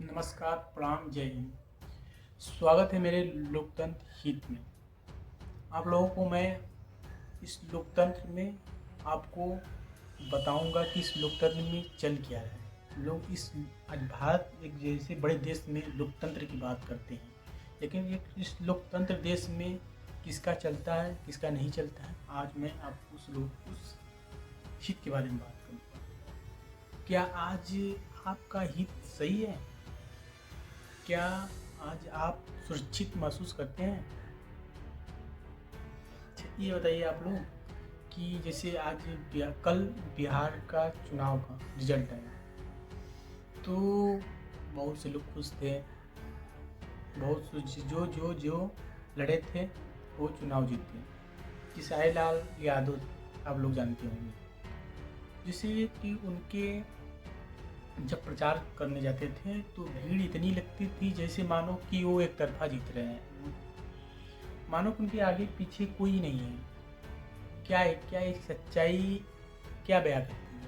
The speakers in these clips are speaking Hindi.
नमस्कार, प्रणाम, जय हिंद। स्वागत है मेरे लोकतंत्र हित में। आप लोगों को मैं इस लोकतंत्र में आपको बताऊंगा कि इस लोकतंत्र में चल क्या रहा है। लोग इस आज भारत एक जैसे बड़े देश में लोकतंत्र की बात करते हैं, लेकिन ये इस लोकतंत्र देश में किसका चलता है, किसका नहीं चलता है, आज मैं आपको उस हित के बारे में बात करूँगा। क्या आज आपका हित सही है? क्या आज आप सुरक्षित महसूस करते हैं? अच्छा, ये बताइए आप लोग कि जैसे आज कल बिहार का चुनाव का रिजल्ट आया, तो बहुत से लोग खुश थे। बहुत से जो जो जो लड़े थे वो चुनाव जीते। किसाई लाल यादव आप लोग जानते होंगे, जिससे कि उनके जब प्रचार करने जाते थे तो भीड़ इतनी लगती थी जैसे मानो कि वो एक तरफा जीत रहे हैं, मानो कि उनके आगे पीछे कोई नहीं है। क्या एक सच्चाई क्या बयां करती है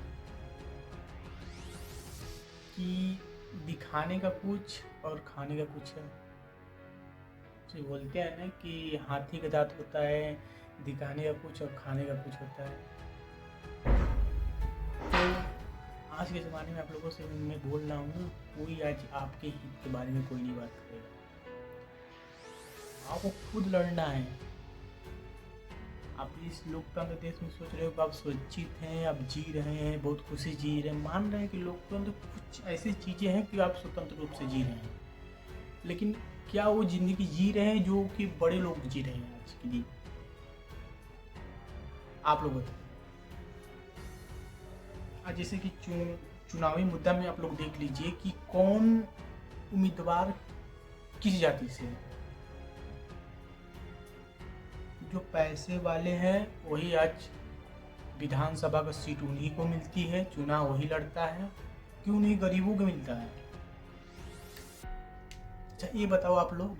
कि दिखाने का कुछ और खाने का कुछ है। जो बोलते हैं ना कि हाथी का दांत होता है, दिखाने का कुछ और खाने का कुछ होता है। तो आज के ज़माने में आप लोगों से मैं बोल रहा हूँ, कोई आज आपके हित के बारे में कोई नहीं बात करेगा। आपको खुद लड़ना है। आप इस लोकतंत्र देश में सोच रहे हो कि आप सुरक्षित हैं, आप जी रहे हैं, बहुत खुशी जी रहे हैं, मान रहे हैं कि लोकतंत्र कुछ ऐसी चीज़ें हैं कि आप स्वतंत्र रूप से जी रहे हैं, लेकिन क्या वो ज़िंदगी जी रहे हैं जो कि बड़े लोग जी रहे हैं आज के दिन? आप लोग बताइए। आज जैसे कि चुनावी मुद्दा में आप लोग देख लीजिए कि कौन उम्मीदवार किस जाति से है। जो पैसे वाले हैं वही आज विधानसभा का सीट उन्हीं को मिलती है, चुनाव वही लड़ता है, क्यों नहीं गरीबों को मिलता है? अच्छा, ये बताओ आप लोग,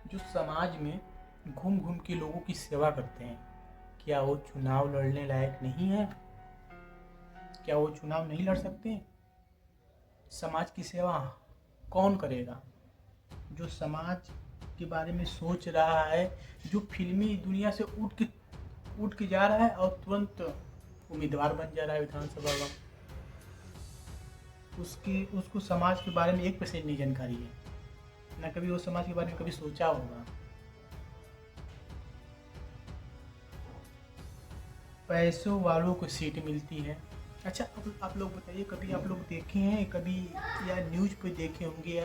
जो समाज में घूम घूम के लोगों की सेवा करते हैं, क्या वो चुनाव लड़ने लायक नहीं है? क्या वो चुनाव नहीं लड़ सकते? समाज की सेवा कौन करेगा? जो समाज के बारे में सोच रहा है, जो फिल्मी दुनिया से उठ के जा रहा है और तुरंत उम्मीदवार बन जा रहा है विधानसभा का, उसको समाज के बारे में 1% नहीं जानकारी है, ना कभी वो समाज के बारे में कभी सोचा होगा। पैसों वालों को सीट मिलती है। अच्छा, अब आप लोग बताइए, कभी आप लोग देखे हैं कभी, या न्यूज पे देखे होंगे, या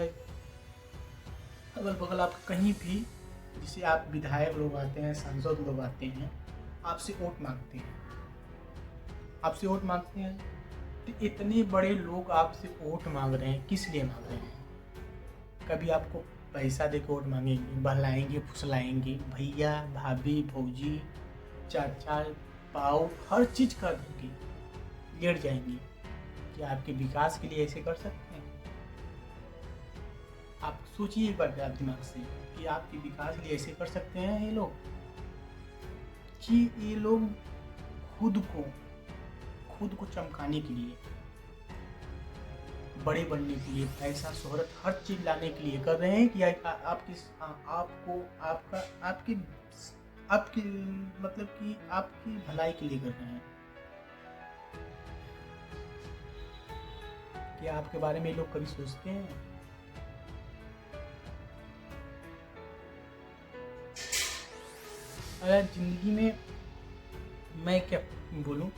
अगल बगल आप कहीं भी, जिसे आप विधायक लोग आते हैं, सांसद लोग आते हैं, आपसे वोट मांगते हैं, तो इतने बड़े लोग आपसे वोट मांग रहे हैं, किस लिए मांग रहे हैं? कभी आपको पैसा दे के वोट मांगेंगे, बहलाएंगे, फुसलाएंगे, भैया, भाभी, भौजी, चाचा, पाव, हर चीज़ कर देंगे, लेट जाएंगे। क्या आपके विकास के लिए ऐसे कर सकते हैं? आप सोचिए एक बार आप दिमाग से कि आपके विकास के लिए ऐसे कर सकते हैं ये लोग? कि ये लोग खुद को चमकाने के लिए, बड़े बनने के लिए, पैसा, शोहरत, हर चीज लाने के लिए कर रहे हैं कि आपकी मतलब कि आपकी भलाई के लिए कर रहे हैं। क्या आपके बारे में ये लोग कभी सोचते हैं? अगर जिंदगी में मैं क्या बोलूं,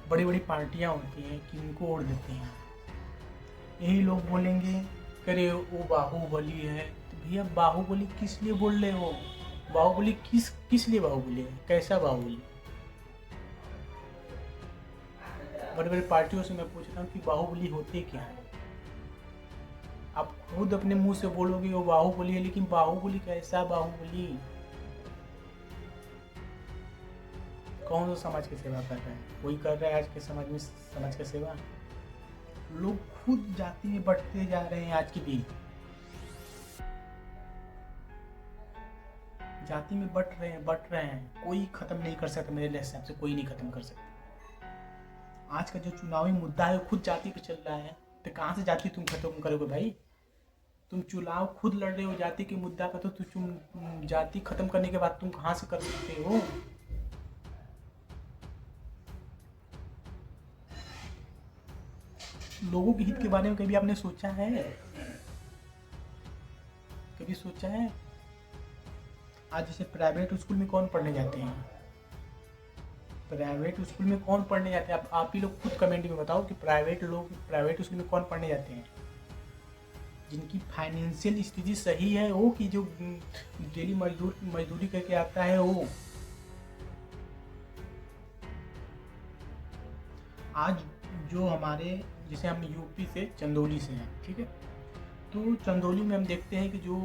बड़ी बड़ी पार्टियां होती हैं कि उनको वोट देते हैं, यही लोग बोलेंगे करे वो बाहुबली है, तो भैया बाहुबली किस लिए बोल रहे हो? बाहुबली किस लिए बाहुबली है? कैसा बाहुबली? बड़ी बड़ी पार्टियों से मैं पूछ रहा हूँ कि बाहुबली होते क्या है? आप खुद अपने मुंह से बोलोगे वो बाहुबली है, लेकिन बाहुबली कैसा बाहुबली? कौन सा समाज की सेवा कर रहा है? कोई कर रहा है आज के समाज में समाज की सेवा? लोग खुद जाति में बढ़ते जा रहे हैं। आज के दिन जाति में बट रहे हैं, कोई खत्म नहीं कर सकता। मेरे हिसाब से कोई नहीं खत्म कर सकता। आज का जो चुनावी मुद्दा है वो खुद जाति पे चल रहा है। तो कहाँ से जाति तुम खत्म करोगे भाई? तुम चुनाव खुद लड़ रहे हो जाति के मुद्दा पर, तो तुम जाति खत्म करने के बाद तुम कहाँ से कर सकते हो? लोगों के हित के बारे में कभी आपने सोचा है? कभी सोचा है? आज जैसे प्राइवेट स्कूल में कौन पढ़ने जाते हैं? प्राइवेट स्कूल में कौन पढ़ने जाते हैं? आप ही लोग खुद कमेंट में बताओ कि प्राइवेट स्कूल में कौन पढ़ने जाते हैं? जिनकी फाइनेंशियल स्थिति सही है वो, कि जो डेली मजदूरी करके आता है वो। आज जो हमारे, जैसे हम यूपी से चंदौली से हैं, ठीक है, तो चंदौली में हम देखते हैं कि जो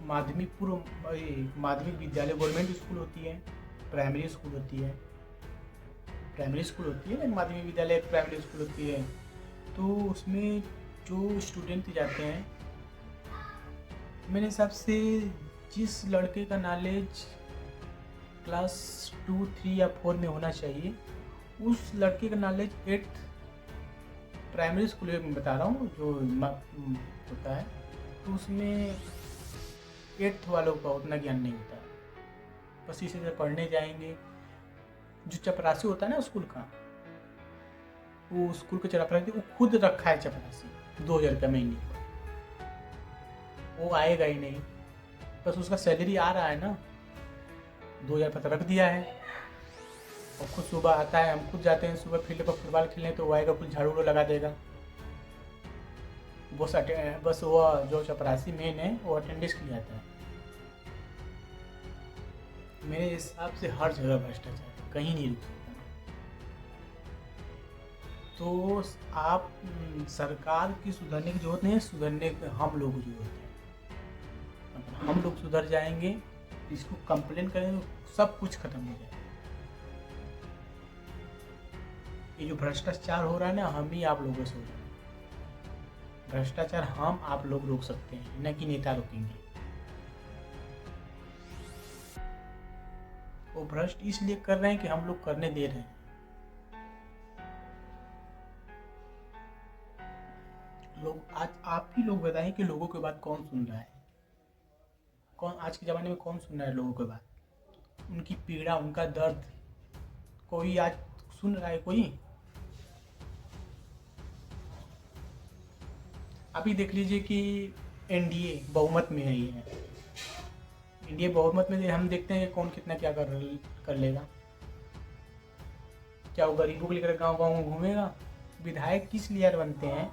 माध्यमिक विद्यालय गवर्नमेंट स्कूल होती है, प्राइमरी स्कूल होती है, माध्यमिक विद्यालय प्राइमरी स्कूल होती है, तो उसमें जो स्टूडेंट जाते हैं, मेरे हिसाब से जिस लड़के का नॉलेज क्लास 2, 3 या 4 में होना चाहिए, उस लड़के का नॉलेज 8 प्राइमरी स्कूल में बता रहा हूँ जो होता है, तो उसमें 8th वालों का उतना ज्ञान नहीं होता। बस इसी से पढ़ने जाएंगे। जो चपरासी होता है ना स्कूल का, वो स्कूल का चपरासी वो खुद रखा है चपरासी 2000 रुपये महीने का, वो आएगा ही नहीं। बस उसका सैलरी आ रहा है ना, 2000 रुपये रख दिया है, और खुद सुबह आता है। हम खुद जाते हैं सुबह फील्ड पर फुटबॉल खेलने, तो वो आएगा, कुछ झाड़ू लगा देगा। बस वो जो चपरासी मेन है वो अटेंडेंस के लिए आता है। मेरे हिसाब से हर जगह भ्रष्टाचार है, कहीं नहीं रुक सकता। तो आप सरकार की सुधरने की जरूरत नहीं है, सुधरने के हम लोग की जरूरत है। अगर हम लोग सुधर जाएंगे, इसको कंप्लेन करेंगे, सब कुछ खत्म हो जाएगा। ये जो भ्रष्टाचार हो रहा है ना, हम ही आप लोगों से हो रहा है। भ्रष्टाचार हम आप लोग रोक सकते हैं, न कि नेता रोकेंगे। वो भ्रष्ट इसलिए कर रहे हैं कि हम लोग करने दे रहे हैं। लोग आज आप ही लोग बताएं कि लोगों की बात कौन सुन रहा है? कौन आज के ज़माने में कौन सुन रहा है लोगों की बात? उनकी पीड़ा, उनका दर्द कोई आज सुन रहा है? कोई? अभी देख लीजिए कि एनडीए बहुमत में है। ये एनडीए बहुमत में, हम देखते हैं कौन कितना क्या कर लेगा। क्या वो गरीबों को लेकर गांव गांव घूमेगा? विधायक किस लिए यार बनते हैं?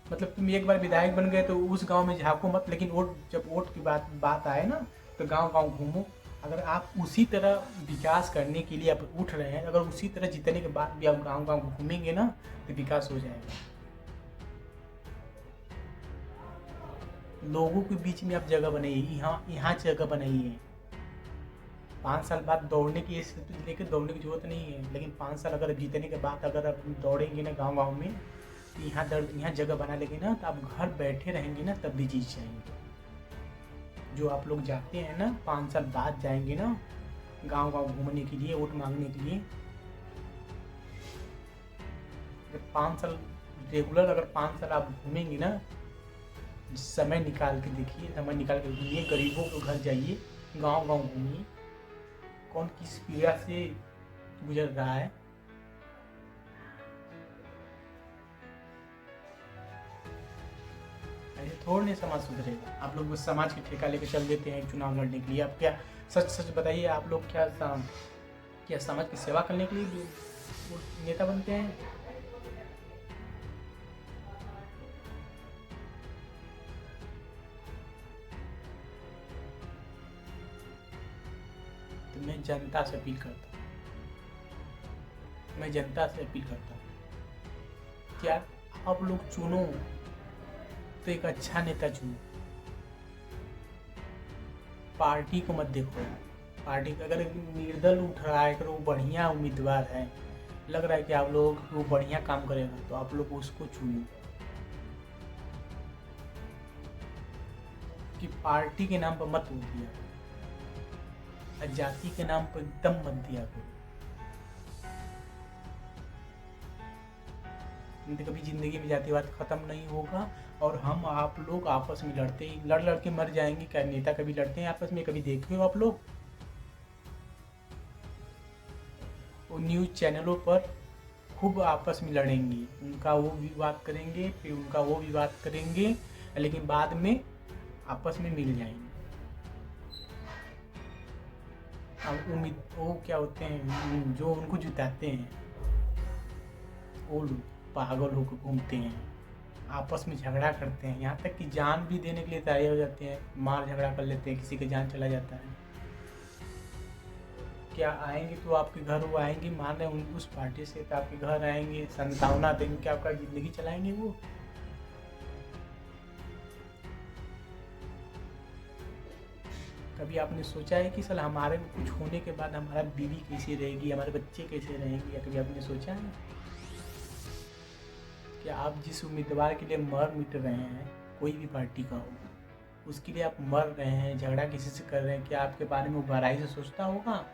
मतलब तुम एक बार विधायक बन गए तो उस गांव में झाँको मत, लेकिन जब वोट की बात आए ना, तो गांव गांव घूमो। अगर आप उसी तरह विकास करने के लिए आप उठ रहे हैं, अगर उसी तरह जीतने के बाद भी आप गांव गांव घूमेंगे ना, तो विकास हो जाएगा। लोगों के बीच में आप जगह बनाइए, यहाँ जगह बनाइए। 5 साल बाद दौड़ने की लेकर दौड़ने की जरूरत नहीं है, लेकिन 5 साल अगर जीतने के बाद अगर आप दौड़ेंगे ना गांव गांव में, तो यहाँ जगह बना लेंगे ना, तो आप घर बैठे रहेंगे ना, तब भी जीत जाएंगे। जो आप लोग जाते हैं ना, 5 साल बाद जाएंगे ना गांव गांव घूमने के लिए, वोट मांगने के लिए, 5 साल रेगुलर अगर 5 साल आप घूमेंगे ना, समय निकाल के देखिए, समय निकाल के घूमिए, गरीबों के घर जाइए, गांव गांव घूमिए, कौन किस पीड़ा से गुजर रहा है। ऐसे थोड़ा नहीं समाज सुधरेगा। आप लोग बस समाज की ठेका लेकर चल देते हैं चुनाव लड़ने के लिए। आप क्या सच बताइए, आप लोग क्या समाज की सेवा करने के लिए नेता बनते हैं? मैं जनता से अपील करता हूँ, क्या आप लोग चुनो तो एक अच्छा नेता चुनो। पार्टी को मत देखो। पार्टी का अगर निर्दल उठ रहा है, अगर वो बढ़िया उम्मीदवार है, लग रहा है कि आप लोग वो बढ़िया काम करेगा, तो आप लोग उसको चुनो। कि पार्टी के नाम पर मत वोट दिया, जाति के नाम पर एकदम मत दिया करो। कभी ज़िंदगी में जातिवाद ख़त्म नहीं होगा और हम आप लोग आपस में लड़ते ही लड़ लड़ के मर जाएंगे। क्या नेता कभी लड़ते हैं आपस में? कभी देखे हो आप लोग? वो न्यूज़ चैनलों पर खूब आपस में लड़ेंगे, उनका वो विवाद करेंगे, फिर उनका वो विवाद करेंगे, लेकिन बाद में आपस में मिल जाएंगे। अब उम्मीद वो क्या होते हैं जो उनको जिताते हैं, वो लोग पागल होकर घूमते हैं, आपस में झगड़ा करते हैं, यहाँ तक कि जान भी देने के लिए तैयार हो जाते हैं, मार झगड़ा कर लेते हैं, किसी का जान चला जाता है। क्या आएंगे तो आपके घर, वो आएंगे मान रहे हैं उस पार्टी से, तो आपके घर आएंगे, संतावना देंगे, क्या आपका ज़िंदगी चलाएंगे वो? कभी आपने सोचा है कि साला हमारे में कुछ होने के बाद हमारा बीवी कैसे रहेगी, हमारे बच्चे कैसे रहेंगे? या कभी आपने सोचा है कि आप जिस उम्मीदवार के लिए मर मिट रहे हैं, कोई भी पार्टी का हो, उसके लिए आप मर रहे हैं, झगड़ा किसी से कर रहे हैं, क्या आपके बारे में वो गहराई से सोचता होगा?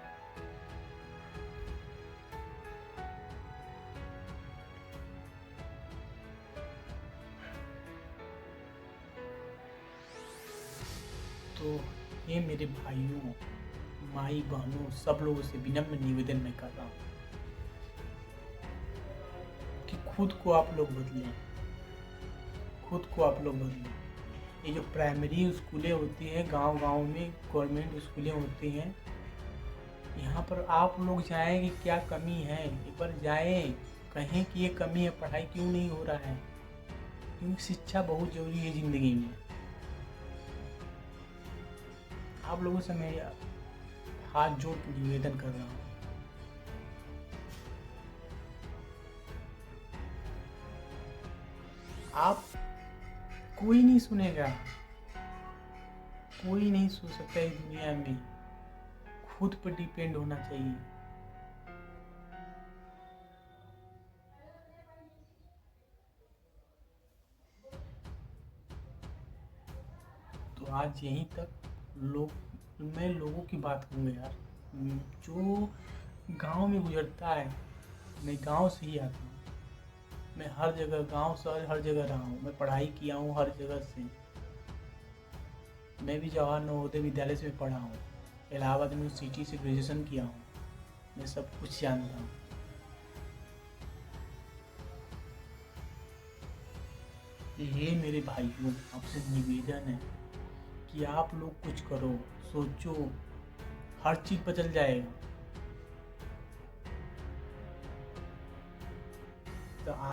तो ये मेरे भाइयों, माई बहनों, सब लोगों से विनम्र निवेदन मैं कर रहा हूँ कि खुद को आप लोग बदलें, खुद को आप लोग बदलें। ये जो प्राइमरी स्कूलें होती हैं गांव-गांव में, गवर्नमेंट स्कूलें होती हैं, यहाँ पर आप लोग जाएं कि क्या कमी है, एक बार जाएं, कहें कि ये कमी है, पढ़ाई क्यों नहीं हो रहा है, क्योंकि शिक्षा बहुत ज़रूरी है ज़िंदगी में। आप लोगों से मैं हाथ जोड़ के निवेदन कर रहा हूँ, आप कोई नहीं सुनेगा, कोई नहीं सुन सकता इस दुनिया में, खुद पर डिपेंड होना चाहिए। तो आज यहीं तक मैं लोगों की बात करूँगा यार, जो गांव में गुजरता है। मैं गांव से ही आता हूँ, मैं हर जगह गांव शहर हर जगह रहा हूँ, मैं पढ़ाई किया हूँ हर जगह से। मैं भी जवाहर नवोदय विद्यालय से पढ़ा हूँ, इलाहाबाद यूनिवर्सिटी से ग्रेजुएशन किया हूँ, मैं सब कुछ जानता हूँ। ये मेरे भाइयों आपसे निवेदन है कि आप लोग कुछ करो, सोचो, हर चीज़ बदल जाएगा।